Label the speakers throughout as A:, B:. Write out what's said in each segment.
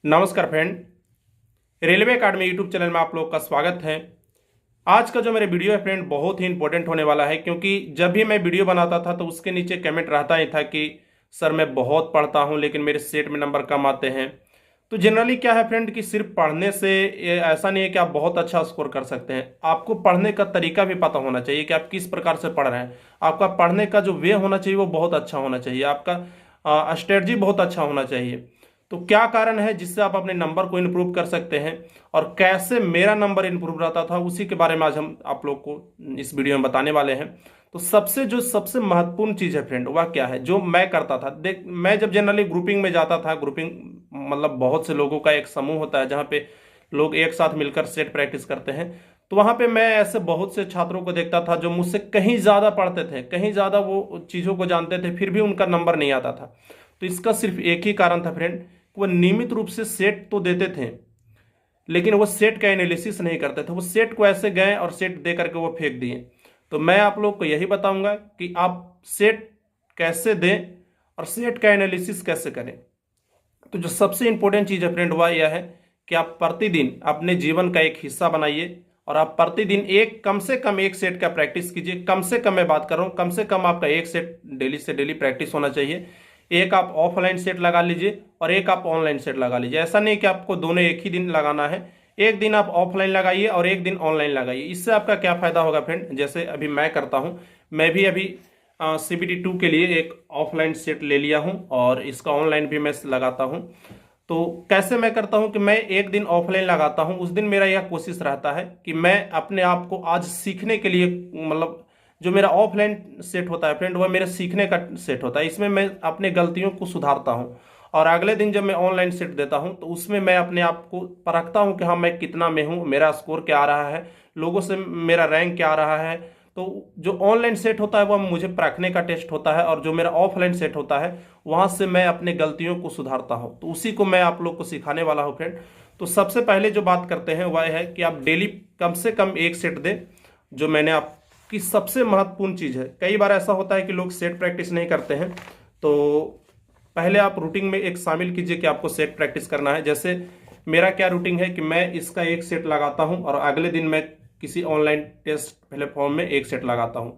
A: नमस्कार friend. Railway academy YouTube channel में आप लोग का स्वागत है। आज का जो मेरे वीडियो है फ्रेंड बहुत ही इंपॉर्टेंट होने वाला है, क्योंकि जब भी मैं वीडियो बनाता था तो उसके नीचे कमेंट रहता ही था कि सर मैं बहुत पढ़ता हूं लेकिन मेरे सेट में नंबर कम आते हैं। तो जनरली क्या है फ्रेंड कि सिर्फ पढ़ने से ऐसा नहीं है कि आप बहुत अच्छा स्कोर कर सकते हैं। आपको पढ़ने का तरीका भी पता होना चाहिए कि आप किस प्रकार से पढ़ रहे हैं। आपका पढ़ने का जो वे होना चाहिए वो बहुत अच्छा होना चाहिए। आपका स्ट्रेटजी बहुत अच्छा होना चाहिए। तो क्या कारण है जिससे आप अपने नंबर को इम्प्रूव कर सकते हैं और कैसे मेरा नंबर इम्प्रूव रहता था, उसी के बारे में आज हम आप लोग को इस वीडियो में बताने वाले हैं। तो सबसे महत्वपूर्ण चीज़ है फ्रेंड, वह क्या है जो मैं करता था। देख, मैं जब जनरली ग्रुपिंग में जाता था, ग्रुपिंग मतलब बहुत से लोगों का एक समूह होता है जहाँ पे लोग एक साथ मिलकर सेट प्रैक्टिस करते हैं। तो वहाँ पे मैं ऐसे बहुत से छात्रों को देखता था जो मुझसे कहीं ज़्यादा पढ़ते थे, कहीं ज़्यादा वो चीज़ों को जानते थे, फिर भी उनका नंबर नहीं आता था। तो इसका सिर्फ एक ही कारण था फ्रेंड, वो नियमित रूप से सेट तो देते थे लेकिन वो सेट का एनालिसिस नहीं करते थे। वो सेट को ऐसे गए और सेट दे करके वो फेंक दिए। तो मैं आप लोग को यही बताऊंगा कि आप सेट कैसे दें और सेट का एनालिसिस कैसे करें। तो जो सबसे इंपॉर्टेंट चीज़ है फ्रेंड वह यह है कि आप प्रतिदिन अपने जीवन का एक हिस्सा बनाइए और आप प्रतिदिन एक कम से कम एक सेट का प्रैक्टिस कीजिए। कम से कम मैं बात कर रहा हूँ, कम से कम आपका एक सेट डेली से डेली प्रैक्टिस होना चाहिए। एक आप ऑफलाइन सेट लगा लीजिए और एक आप ऑनलाइन सेट लगा लीजिए। ऐसा नहीं कि आपको दोनों एक ही दिन लगाना है। एक दिन आप ऑफलाइन लगाइए और एक दिन ऑनलाइन लगाइए। इससे आपका क्या फायदा होगा फ्रेंड, जैसे अभी मैं करता हूँ, मैं भी अभी CBT 2 के लिए एक ऑफलाइन सेट ले लिया हूँ और इसका ऑनलाइन भी मैं लगाता हूँ। तो कैसे मैं करता हूँ कि मैं एक दिन ऑफलाइन लगाता हूँ। उस दिन मेरा यह कोशिश रहता है कि मैं अपने आप को आज सीखने के लिए, मतलब जो मेरा ऑफलाइन सेट होता है फ्रेंड वह मेरे सीखने का सेट होता है। इसमें मैं अपने गलतियों को सुधारता हूँ और अगले दिन जब मैं ऑनलाइन सेट देता हूँ तो उसमें मैं अपने आप को परखता हूँ कि हाँ मैं कितना में हूँ, मेरा स्कोर क्या आ रहा है, लोगों से मेरा रैंक क्या आ रहा है। तो जो ऑनलाइन सेट होता है वह मुझे परखने का टेस्ट होता है और जो मेरा ऑफलाइन सेट होता है वहां से मैं अपने गलतियों को सुधारता हूं। तो उसी को मैं आप लोग को सिखाने वाला हूं फ्रेंड। तो सबसे पहले जो बात करते हैं वह है कि आप डेली कम से कम एक सेट दें। जो मैंने आपकी सबसे महत्वपूर्ण चीज़ है, कई बार ऐसा होता है कि लोग सेट प्रैक्टिस नहीं करते हैं। तो पहले आप रूटीन में एक शामिल कीजिए कि आपको सेट प्रैक्टिस करना है। जैसे मेरा क्या रूटीन है कि मैं इसका एक सेट लगाता हूं और अगले दिन मैं किसी ऑनलाइन टेस्ट प्लेटफॉर्म में एक सेट लगाता हूं।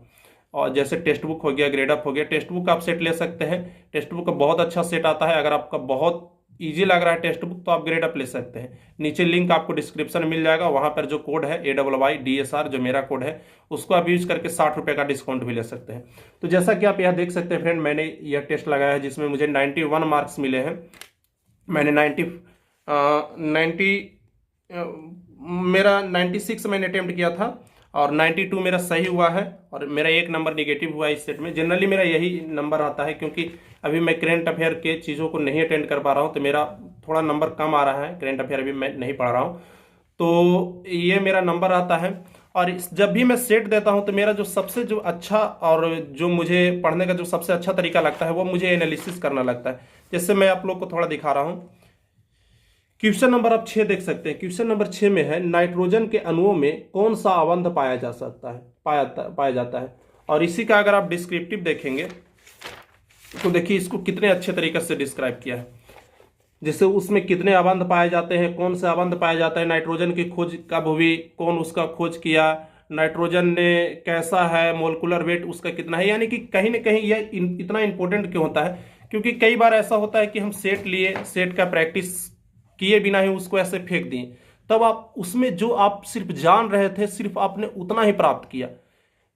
A: और जैसे टेक्स्ट बुक हो गया, ग्रेडअप हो गया, टेक्स्ट बुक आप सेट ले सकते हैं। टेक्स्ट बुक का बहुत अच्छा सेट आता है। अगर आपका बहुत इजी लग रहा है टेक्स्ट बुक तो आप ग्रेडअप ले सकते हैं। नीचे लिंक आपको डिस्क्रिप्शन मिल जाएगा, वहां पर जो कोड है AYYDSR जो मेरा कोड है उसको आप यूज करके 60 रुपये का डिस्काउंट भी ले सकते हैं। तो जैसा कि आप यह देख सकते हैं फ्रेंड, मैंने यह टेस्ट लगाया है जिसमें मुझे 91 मार्क्स मिले हैं। मैंने 90 मेरा 96 मैंने अटेम्प्ट किया था और 92 मेरा सही हुआ है और मेरा एक नंबर निगेटिव हुआ है इस सेट में। जनरली मेरा यही नंबर आता है क्योंकि अभी मैं करेंट अफेयर के चीज़ों को नहीं अटेंड कर पा रहा हूँ, तो मेरा थोड़ा नंबर कम आ रहा है। करेंट अफेयर अभी मैं नहीं पढ़ रहा हूँ, तो ये मेरा नंबर आता है। और जब भी मैं सेट देता हूँ तो मेरा जो अच्छा और जो मुझे पढ़ने का जो सबसे अच्छा तरीका लगता है वो मुझे एनालिसिस करना लगता है। जैसे मैं आप लोग को थोड़ा दिखा रहा हूँ। क्वेश्चन नंबर आप 6 देख सकते हैं। क्वेश्चन नंबर 6 में है नाइट्रोजन के अणुओं में कौन सा अवंध पाया जा सकता है, पाया जाता है। और इसी का अगर आप डिस्क्रिप्टिव देखेंगे तो देखिए इसको कितने अच्छे तरीके से डिस्क्राइब किया है। जैसे उसमें कितने अवंध पाए जाते हैं, कौन सा अवंध पाया जाता है, नाइट्रोजन की खोज कब हुई, कौन उसका खोज किया, नाइट्रोजन ने कैसा है, मोलिकुलर वेट उसका कितना है। यानी कि कहीं ना कहीं यह इतना इंपॉर्टेंट क्यों होता है, क्योंकि कई बार ऐसा होता है कि हम सेट लिए, सेट का प्रैक्टिस किए बिना ही उसको ऐसे फेंक दिए। तब आप उसमें जो आप सिर्फ जान रहे थे सिर्फ आपने उतना ही प्राप्त किया।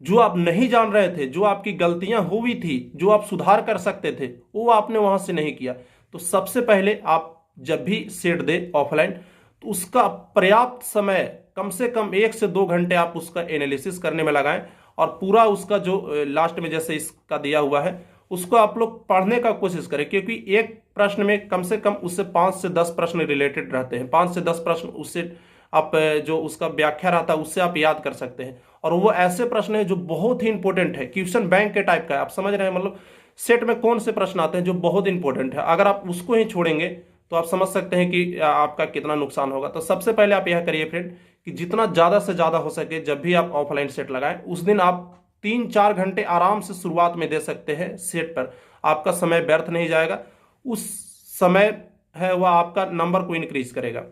A: जो आप नहीं जान रहे थे, जो आपकी गलतियां हुई थी, जो आप सुधार कर सकते थे, वो आपने वहां से नहीं किया। तो सबसे पहले आप जब भी सेट दे ऑफलाइन तो उसका पर्याप्त समय कम से कम 1 से 2 घंटे आप उसका एनालिसिस करने में लगाएं और पूरा उसका जो लास्ट में जैसे इसका दिया हुआ है उसको आप लोग पढ़ने का कोशिश करें, क्योंकि एक प्रश्न में कम से कम उससे 5 से 10 प्रश्न रिलेटेड रहते हैं। 5 से 10 प्रश्न उससे आप जो उसका व्याख्या रहता है उससे आप याद कर सकते हैं। और वो ऐसे प्रश्न है जो बहुत ही इंपॉर्टेंट है, क्वेश्चन बैंक के टाइप का है। आप समझ रहे हैं, मतलब सेट में कौन से प्रश्न आते हैं जो बहुत इंपॉर्टेंट है। अगर आप उसको ही छोड़ेंगे तो आप समझ सकते हैं कि आपका कितना नुकसान होगा। तो सबसे पहले आप यह करिए फ्रेंड कि जितना ज़्यादा से ज़्यादा हो सके जब भी आप ऑफलाइन सेट लगाएं उस दिन आप 3-4 घंटे आराम से शुरुआत में दे सकते हैं सेट पर। आपका समय व्यर्थ नहीं जाएगा। उस समय है वह आपका नंबर को इंक्रीज करेगा।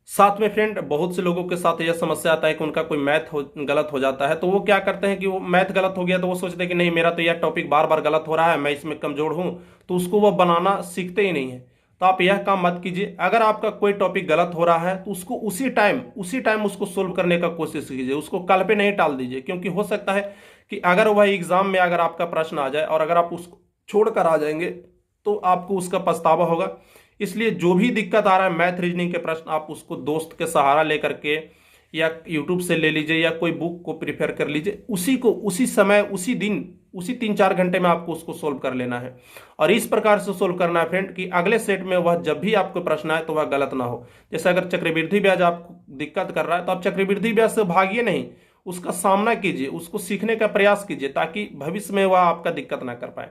A: साथ में फ्रेंड बहुत से लोगों के साथ यह समस्या आता है कि उनका कोई मैथ गलत हो जाता है, तो वो क्या करते हैं कि वो मैथ गलत हो गया तो वो सोचते हैं कि नहीं मेरा तो यह टॉपिक बार बार गलत हो रहा है, मैं इसमें कमजोर हूं, तो उसको वो बनाना सीखते ही नहीं है। तो आप यह काम मत कीजिए। अगर आपका कोई टॉपिक गलत हो रहा है तो उसको उसी टाइम उसको सोल्व करने का कोशिश कीजिए, उसको कल पे नहीं टाल दीजिए। क्योंकि हो सकता है कि अगर वह एग्जाम में अगर आपका प्रश्न आ जाए और अगर आप उसको छोड़कर आ जाएंगे तो आपको उसका पछतावा होगा। इसलिए जो भी दिक्कत आ रहा है मैथ रीजनिंग के प्रश्न, आप उसको दोस्त के सहारा लेकर के या यूट्यूब से ले लीजिए या कोई बुक को प्रिपेयर कर लीजिए, उसी को उसी समय उसी दिन उसी 3-4 घंटे में आपको उसको सोल्व कर लेना है। और इस प्रकार से सोल्व करना है फ्रेंड कि अगले सेट में वह जब भी आपको प्रश्न आए तो वह गलत ना हो। जैसे अगर चक्रवृद्धि ब्याज आपको दिक्कत कर रहा है तो आप चक्रवृद्धि ब्याज से भागिए नहीं, उसका सामना कीजिए, उसको सीखने का प्रयास कीजिए ताकि भविष्य में वह आपका दिक्कत ना कर पाए।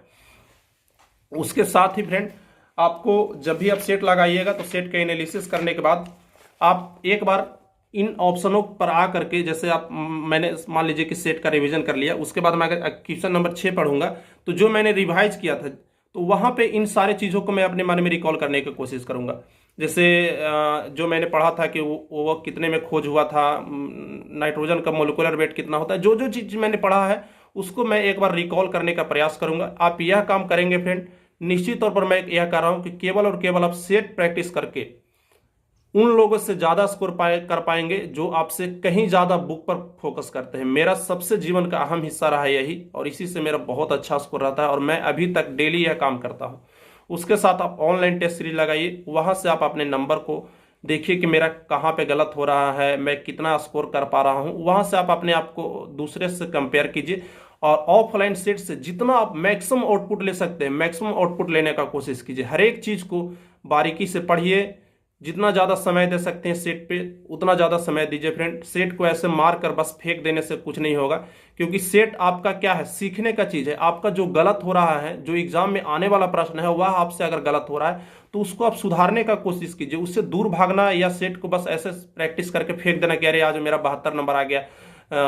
A: उसके साथ ही फ्रेंड आपको जब भी आप सेट लगाइएगा तो सेट का एनालिसिस करने के बाद आप एक बार इन ऑप्शनों पर आ करके, जैसे आप मैंने मान लीजिए कि सेट का रिवीजन कर लिया, उसके बाद मैं अगर क्वेश्चन नंबर 6 पढ़ूंगा तो जो मैंने रिवाइज किया था तो वहां पे इन सारे चीज़ों को मैं अपने मन में रिकॉल करने की कोशिश करूंगा। जैसे जो मैंने पढ़ा था कि वो कितने में खोज हुआ था, नाइट्रोजन का मोलिकुलर वेट कितना होता है, जो जो चीज़ मैंने पढ़ा है उसको मैं एक बार रिकॉल करने का प्रयास करूंगा। आप यह काम करेंगे फ्रेंड, निश्चित तौर पर मैं यह कह रहा हूं कि केवल और केवल आप सेट प्रैक्टिस करके उन लोगों से ज्यादा स्कोर कर पाएंगे जो आपसे कहीं ज्यादा बुक पर फोकस करते हैं। मेरा सबसे जीवन का अहम हिस्सा रहा है यही, और इसी से मेरा बहुत अच्छा स्कोर रहता है और मैं अभी तक डेली यह काम करता हूं। उसके साथ आप ऑनलाइन टेस्ट सीरीज लगाइए, वहां से आप अपने नंबर को देखिए कि मेरा कहाँ पे गलत हो रहा है, मैं कितना स्कोर कर पा रहा हूँ। वहां से आप अपने आप को दूसरे से कंपेयर कीजिए और ऑफलाइन सेट से जितना आप मैक्सिमम आउटपुट ले सकते हैं मैक्सिमम आउटपुट लेने का कोशिश कीजिए। हर एक चीज को बारीकी से पढ़िए, जितना ज़्यादा समय दे सकते हैं सेट पे उतना ज़्यादा समय दीजिए फ्रेंड। सेट को ऐसे मार कर बस फेंक देने से कुछ नहीं होगा, क्योंकि सेट आपका क्या है, सीखने का चीज़ है। आपका जो गलत हो रहा है, जो एग्जाम में आने वाला प्रश्न है वह आपसे अगर गलत हो रहा है तो उसको आप सुधारने का कोशिश कीजिए। उससे दूर भागना या सेट को बस ऐसे प्रैक्टिस करके फेंक देना कि अरे आज मेरा 72 नंबर आ गया,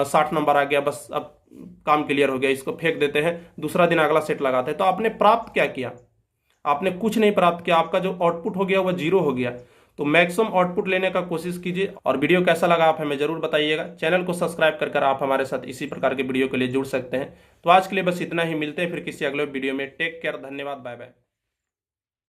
A: 60 नंबर आ गया, बस अब काम क्लियर हो गया, इसको फेंक देते हैं, दूसरा दिन अगला सेट लगाते हैं। तो आपने प्राप्त क्या किया? आपने कुछ नहीं प्राप्त किया, आपका जो आउटपुट हो गया वह जीरो हो गया। तो मैक्सिमम आउटपुट लेने का कोशिश कीजिए। और वीडियो कैसा लगा आप हमें जरूर बताइएगा। चैनल को सब्सक्राइब कर आप हमारे साथ इसी प्रकार के वीडियो के लिए जुड़ सकते हैं। तो आज के लिए बस इतना ही, मिलते हैं फिर किसी अगले वीडियो में। टेक केयर, धन्यवाद, बाय बाय।